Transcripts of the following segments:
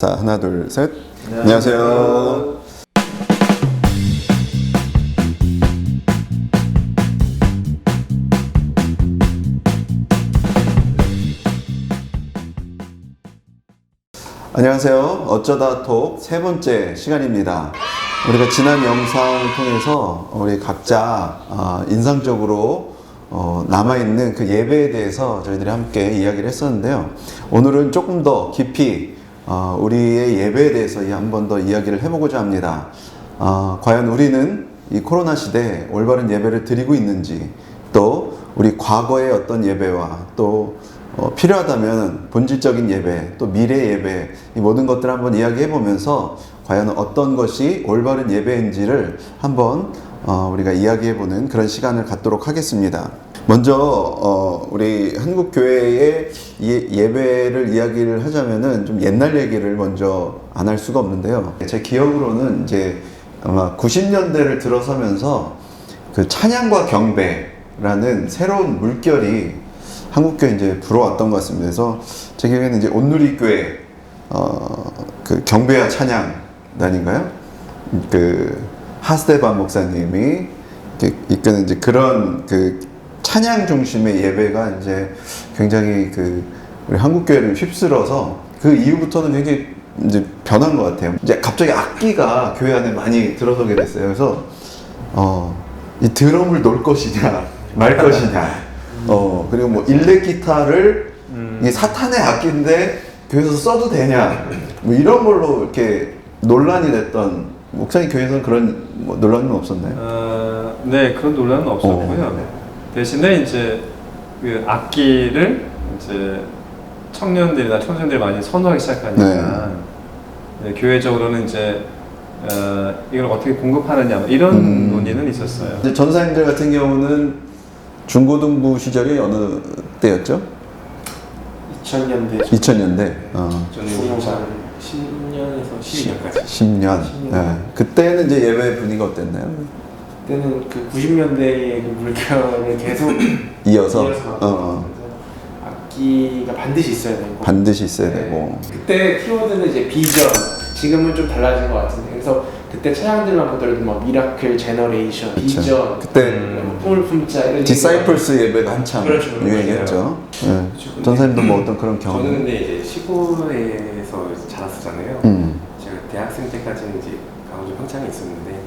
자, 하나, 둘, 셋. 안녕하세요. 안녕하세요. 어쩌다 톡 세 번째 시간입니다. 우리가 지난 영상을 통해서 우리 각자 인상적으로 남아있는 그 예배에 대해서 저희들이 함께 이야기를 했었는데요. 오늘은 조금 더 깊이 우리의 예배에 대해서 한 번 더 이야기를 해보고자 합니다. 과연 우리는 이 코로나 시대에 올바른 예배를 드리고 있는지, 또 우리 과거의 어떤 예배와 또 필요하다면 본질적인 예배, 또 미래 예배, 이 모든 것들을 한번 이야기해 보면서 과연 어떤 것이 올바른 예배인지를 한번 우리가 이야기해 보는 그런 시간을 갖도록 하겠습니다. 먼저 우리 한국교회의 예배를 이야기를 하자면은 좀 옛날 얘기를 먼저 안 할 수가 없는데요. 제 기억으로는 이제 아마 90년대를 들어서면서 그 찬양과 경배라는 새로운 물결이 한국교회 이제 불어왔던 것 같습니다. 그래서 제 기억에는 이제 온누리교회 그 경배와 찬양단인가요? 그 하스데반 목사님이 이끄는 이제 그런 그 찬양 중심의 예배가 이제 굉장히 그 우리 한국교회를 휩쓸어서 그 이후부터는 굉장히 이제 변한 것 같아요. 이제 갑자기 악기가 교회 안에 많이 들어서게 됐어요. 그래서 이 드럼을 놓을 것이냐 말 것이냐, 그리고 뭐 일렉 기타를 이 사탄의 악기인데 교회에서 써도 되냐, 뭐 이런 걸로 이렇게 논란이 됐던, 목사님 교회에서는 그런 뭐 논란은 없었나요? 네, 그런 논란은 없었고요. 대신에 이제 그 악기를 이제 청년들이나 청소년들이 많이 선호하기 시작하니까 네, 교회적으로는 이제 이걸 어떻게 공급하느냐 이런 논의는 있었어요. 이제 전사님들 같은 경우는 중고등부 시절이 어느 때였죠? 2000년대. 2000년대. 저는 10년에서 12년까지. 10년. 네. 그때는 이제 예배 분위기가 어땠나요? 그때는 그 90년대의 그 물결을 계속 이어서. 악기가 반드시 있어야 되고. 반드시 있어야 되고. 그때 키워드는 이제 비전. 지금은 좀 달라진 것 같은데. 그래서 그때 찬양들만 보더라도 뭐 미라클 제너레이션, 그쵸. 비전, 그때 꿈을 품자 이런 디사이플스 예배가 한참 그렇죠. 유행했죠. 네. 전사님도 뭐 어떤 그런 경험? 저는 근데 이제 시골에서 자랐었잖아요. 제가 대학생 때까지는 이제 강원도 평창에 있었는데,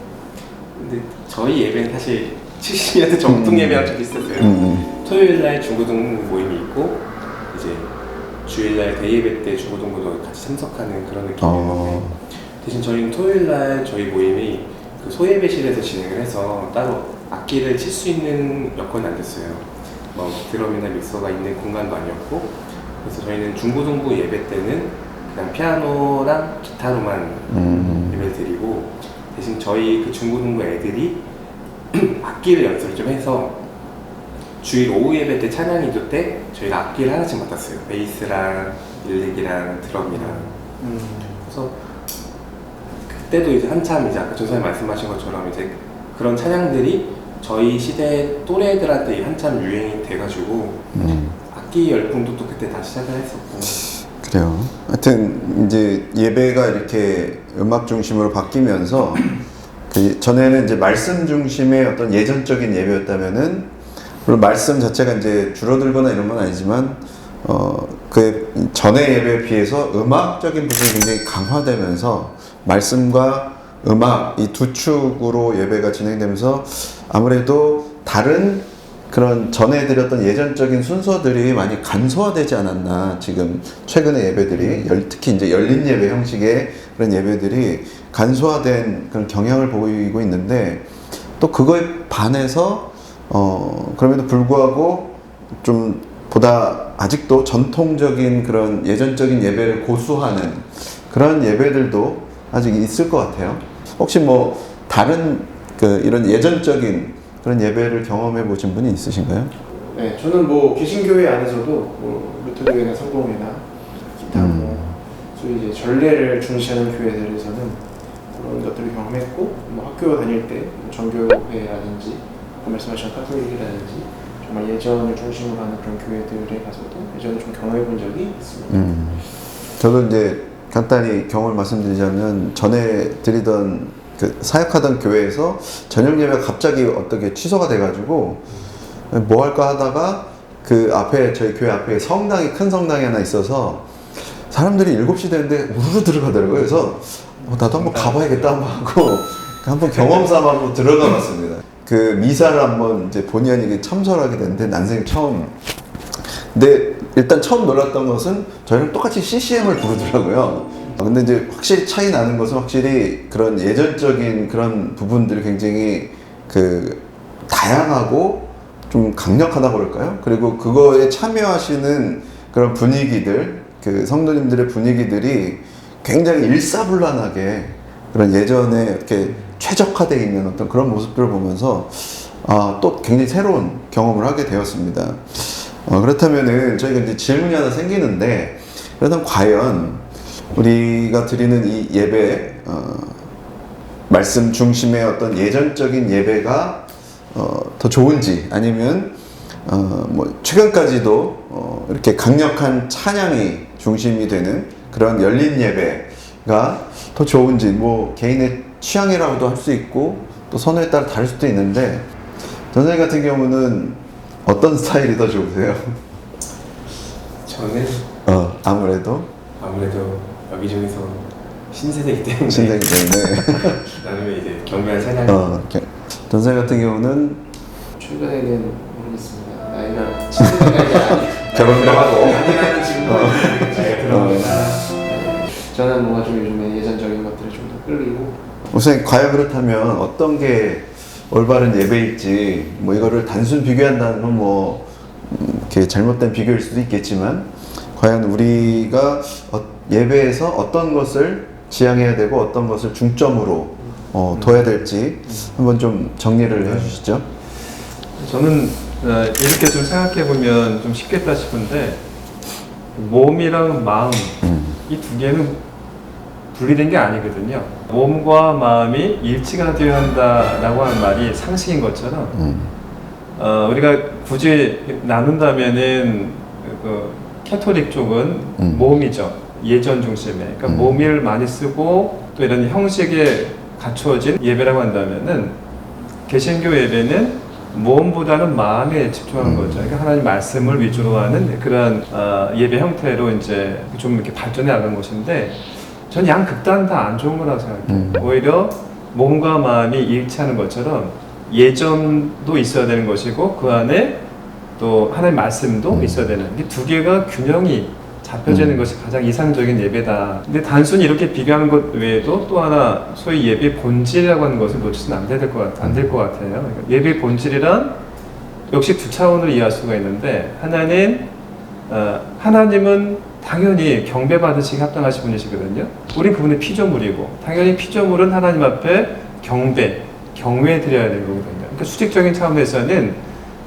근데 저희 예배는 사실 70년대 정통 예배랑 좀 비슷했어요. 토요일날 중고등 모임이 있고, 이제 주일날 대예배 때 중고등부도 같이 참석하는 그런 느낌이었는데, 대신 저희는 토요일날 저희 모임이 그 소예배실에서 진행을 해서 따로 악기를 칠 수 있는 여건이 안 됐어요. 뭐 드럼이나 믹서가 있는 공간도 아니었고, 그래서 저희는 중고등부 예배 때는 그냥 피아노랑 기타로만 예배를 드리고, 대신 저희 그 중고등부 애들이 악기를 연습을 좀 해서 주일 오후 예배 때 찬양 인도 때 저희가 악기를 하나씩 맡았어요. 베이스랑 일렉이랑 드럼이랑. 그래서 그때도 이제 한참 이제 아까 전사님 말씀하신 것처럼 이제 그런 찬양들이 저희 시대 또래들한테 한참 유행이 돼가지고 악기 열풍도 또 그때 다시 시작을 했었고. 그래요. 하여튼 이제 예배가 이렇게 음악 중심으로 바뀌면서 그 전에는 이제 말씀 중심의 어떤 예전적인 예배였다면은, 물론 말씀 자체가 이제 줄어들거나 이런 건 아니지만 그 전의 예배에 비해서 음악적인 부분이 굉장히 강화되면서 말씀과 음악 이 두 축으로 예배가 진행되면서 아무래도 다른 그런 전에 드렸던 예전적인 순서들이 많이 간소화되지 않았나. 지금 최근의 예배들이 특히 이제 열린 예배 형식의 그런 예배들이 간소화된 그런 경향을 보이고 있는데, 또 그거에 반해서 그럼에도 불구하고 좀 보다 아직도 전통적인 그런 예전적인 예배를 고수하는 그런 예배들도 아직 있을 것 같아요. 혹시 뭐 다른 그 이런 예전적인 그런 예배를 경험해 보신 분이 있으신가요? 네, 저는 뭐 개신교회 안에서도 뭐 루터교회나 성공회나 기타 소위 이제 전례를 중시하는 교회들에서는 그런 것들을 경험했고, 뭐 학교 다닐 때 정교회라든지 아까 말씀하신 카톨릭이라든지 정말 예전을 중심으로 하는 그런 교회들에 가서도 예전을 좀 경험해 본 적이 있습니다. 저도 이제 간단히 경험을 말씀드리자면 전에 드리던 그 사역하던 교회에서 저녁 예배가 갑자기 어떻게 취소가 돼가지고 뭐 할까 하다가 그 앞에 저희 교회 앞에 성당이 큰 성당이 하나 있어서 사람들이 7시 되는데 우르르 들어가더라고요. 그래서 나도 한번 가봐야겠다 한번 하고 한번 경험 삼아 한번 들어가 봤습니다. 그 미사를 한번 이제 본의 아니게 참석하게 됐는데 난생 처음. 근데 일단 처음 놀랐던 것은 저희랑 똑같이 CCM을 부르더라고요. 근데 이제 확실히 차이 나는 것은 확실히 그런 예전적인 그런 부분들이 굉장히 그 다양하고 좀 강력하다고 그럴까요? 그리고 그거에 참여하시는 그런 분위기들, 그 성도님들의 분위기들이 굉장히 일사불란하게 그런 예전에 이렇게 최적화되어 있는 어떤 그런 모습들을 보면서 또 굉장히 새로운 경험을 하게 되었습니다. 그렇다면은 저희가 이제 질문이 하나 생기는데, 그렇다면 과연 우리가 드리는 이 예배, 말씀 중심의 어떤 예전적인 예배가 더 좋은지, 아니면 뭐 최근까지도 이렇게 강력한 찬양이 중심이 되는 그런 열린 예배가 더 좋은지, 뭐 개인의 취향이라고도 할 수 있고 또 선호에 따라 다를 수도 있는데, 전사님 같은 경우는 어떤 스타일이 더 좋으세요? 저는 아무래도 여기 중에서 신세대이기 때문에 신세기 때문에 나름의 이제 경배한 찬양. 전사님 같은 경우는 최근에는 모르겠습니다. 나이가 70대까지 결혼도 하고 아니라는 질문을 잘 들어옵니다. 저는 뭔가 좀 요즘에 예전적인 것들이 좀 더 끌리고. 우선 과연 그렇다면 어떤 게 올바른 예배일지, 뭐 이거를 단순 비교한다는 건 뭐 이렇게 잘못된 비교일 수도 있겠지만, 과연 우리가 예배에서 어떤 것을 지향해야 되고 어떤 것을 중점으로 둬야 될지 한번 좀 정리를 해주시죠. 저는 이렇게 좀 생각해 보면 좀 쉽겠다 싶은데, 몸이랑 마음 이 두 개는 분리된 게 아니거든요. 몸과 마음이 일치가 되어야 한다라고 하는 말이 상식인 것처럼 우리가 굳이 나눈다면은 그 캐톨릭 쪽은 몸이죠. 예전 중심에. 그러니까 몸을 많이 쓰고 또 이런 형식에 갖추어진 예배라고 한다면은 개신교 예배는 몸보다는 마음에 집중하는 거죠. 그러니까 하나님 말씀을 위주로 하는 그런 예배 형태로 이제 좀 이렇게 발전해 나간 것인데, 전 양 극단 다 안 좋은 거라고 생각해요. 오히려 몸과 마음이 일치하는 것처럼 예전도 있어야 되는 것이고 그 안에 또 하나님 말씀도 있어야 되는, 이 두 개가 균형이 잡혀지는 것이 가장 이상적인 예배다. 근데 단순히 이렇게 비교하는 것 외에도 또 하나 소위 예배의 본질이라고 하는 것을 놓치면 안 될 것 같아요. 그러니까 예배의 본질이란 역시 두 차원으로 이해할 수가 있는데, 하나님은 당연히 경배받으시기 합당하신 분이시거든요. 우린 그분의 피조물이고, 당연히 피조물은 하나님 앞에 경외 드려야 되는 거거든요. 그러니까 수직적인 차원에서는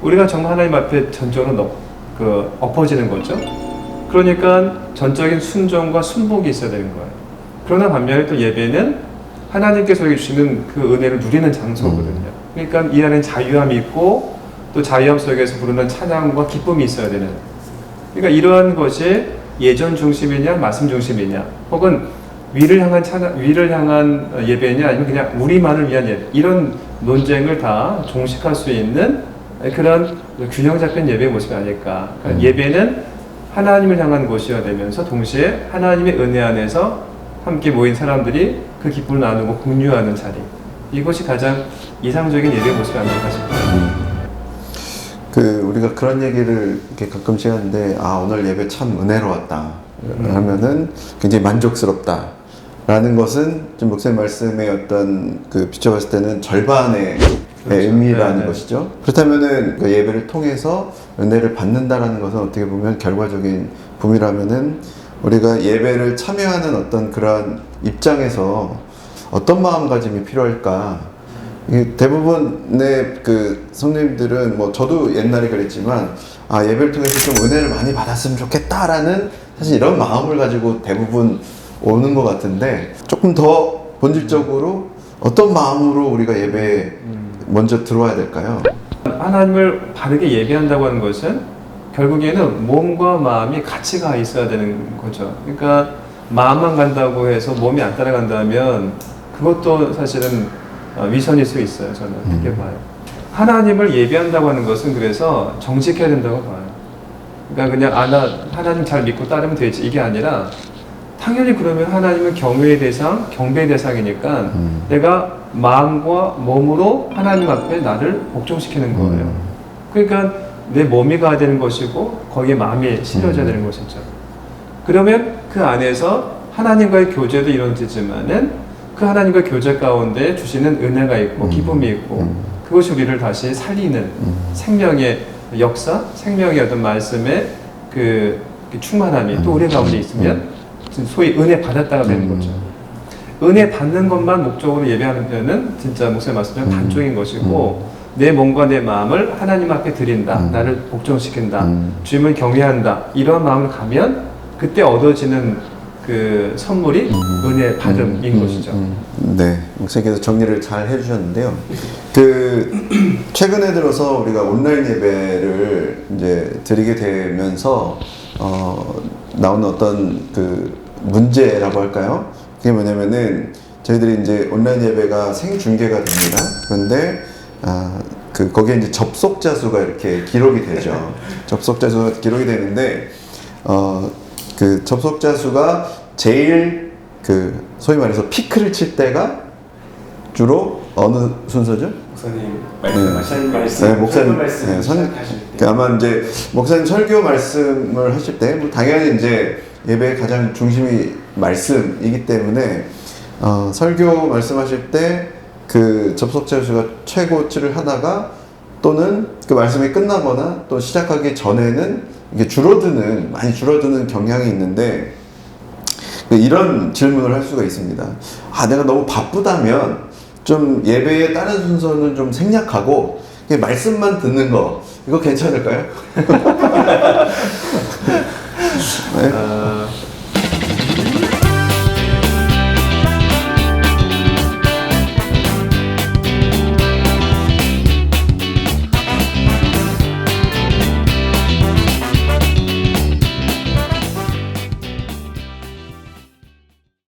우리가 정말 하나님 앞에 전적으로 엎어지는 거죠. 그러니까 전적인 순종과 순복이 있어야 되는 거예요. 그러나 반면에 또 예배는 하나님께서 주시는 그 은혜를 누리는 장소거든요. 그러니까 이 안에 자유함이 있고 또 자유함 속에서 부르는 찬양과 기쁨이 있어야 되는, 그러니까 이러한 것이 예전 중심이냐 말씀 중심이냐, 혹은 위를 향한 예배냐 아니면 그냥 우리만을 위한 예배, 이런 논쟁을 다 종식할 수 있는 그런 균형 잡힌 예배의 모습이 아닐까. 그러니까 예배는 하나님을 향한 곳이어야 되면서 동시에 하나님의 은혜 안에서 함께 모인 사람들이 그 기쁨을 나누고 공유하는 자리, 이것이 가장 이상적인 예배의 모습이 아닐까 싶어요. 우리가 그런 얘기를 이렇게 가끔씩 하는데, 오늘 예배 참 은혜로웠다 하면은 굉장히 만족스럽다 라는 것은 좀 목사님 말씀의 어떤 비춰봤을 때는 절반의 의미라는 것이죠. 그렇다면은 그 예배를 통해서 은혜를 받는다라는 것은 어떻게 보면 결과적인 부분이라면은, 우리가 예배를 참여하는 어떤 그런 입장에서 어떤 마음가짐이 필요할까? 대부분의 성도님들은, 뭐 저도 옛날에 그랬지만, 예배를 통해서 좀 은혜를 많이 받았으면 좋겠다라는 사실 이런 마음을 가지고 대부분 오는 것 같은데, 조금 더 본질적으로 어떤 마음으로 우리가 예배에 먼저 들어와야 될까요? 하나님을 바르게 예배한다고 하는 것은 결국에는 몸과 마음이 같이 가 있어야 되는 거죠. 그러니까 마음만 간다고 해서 몸이 안 따라간다면 그것도 사실은 위선일 수 있어요. 저는 그렇게 봐요. 하나님을 예배한다고 하는 것은 그래서 정직해야 된다고 봐요. 그러니까 그냥 나 하나님 잘 믿고 따르면 되지 이게 아니라 당연히 그러면 하나님은 경외의 대상, 경배의 대상이니까 내가 마음과 몸으로 하나님 앞에 나를 복종시키는 거예요. 그러니까 내 몸이 가야 되는 것이고 거기에 마음이 실려져야 되는 것이죠. 그러면 그 안에서 하나님과의 교제도 이루어지지만은 그 하나님과 교제 가운데 주시는 은혜가 있고 기쁨이 있고 그것이 우리를 다시 살리는 생명의 역사, 생명의 어떤 말씀의 그 충만함이 또 우리 가운데 있으면 소위 은혜 받았다가 되는 거죠. 은혜 받는 것만 목적으로 예배하는 진짜 목사님 말씀처럼 단종인 것이고 내 몸과 내 마음을 하나님 앞에 드린다. 나를 복종시킨다. 주님을 경외한다. 이런 마음을 가면 그때 얻어지는 그 선물이 은혜 받음인 것이죠. 네, 목사님께서 정리를 잘 해주셨는데요. 그 최근에 들어서 우리가 온라인 예배를 이제 드리게 되면서 나오는 어떤 그 문제라고 할까요? 그게 뭐냐면은 저희들이 이제 온라인 예배가 생중계가 됩니다. 그런데 그 거기에 이제 접속자 수가 이렇게 기록이 되죠. 접속자 수가 기록이 되는데 그 접속자 수가 제일 그 소위 말해서 피크를 칠 때가 주로 어느 순서죠? 목사님 말씀하신 말씀, 네, 목사님 말씀 시작하실 때. 아마 이제 목사님 설교 말씀을 하실 때 뭐 당연히 이제 예배의 가장 중심이 말씀이기 때문에 설교 말씀하실 때 그 접속자 수가 최고치를 하다가 또는 그 말씀이 끝나거나 또 시작하기 전에는 이게 많이 줄어드는 경향이 있는데 이런 질문을 할 수가 있습니다. 내가 너무 바쁘다면 좀 예배의 다른 순서는 좀 생략하고 그냥 말씀만 듣는 거 이거 괜찮을까요? 네?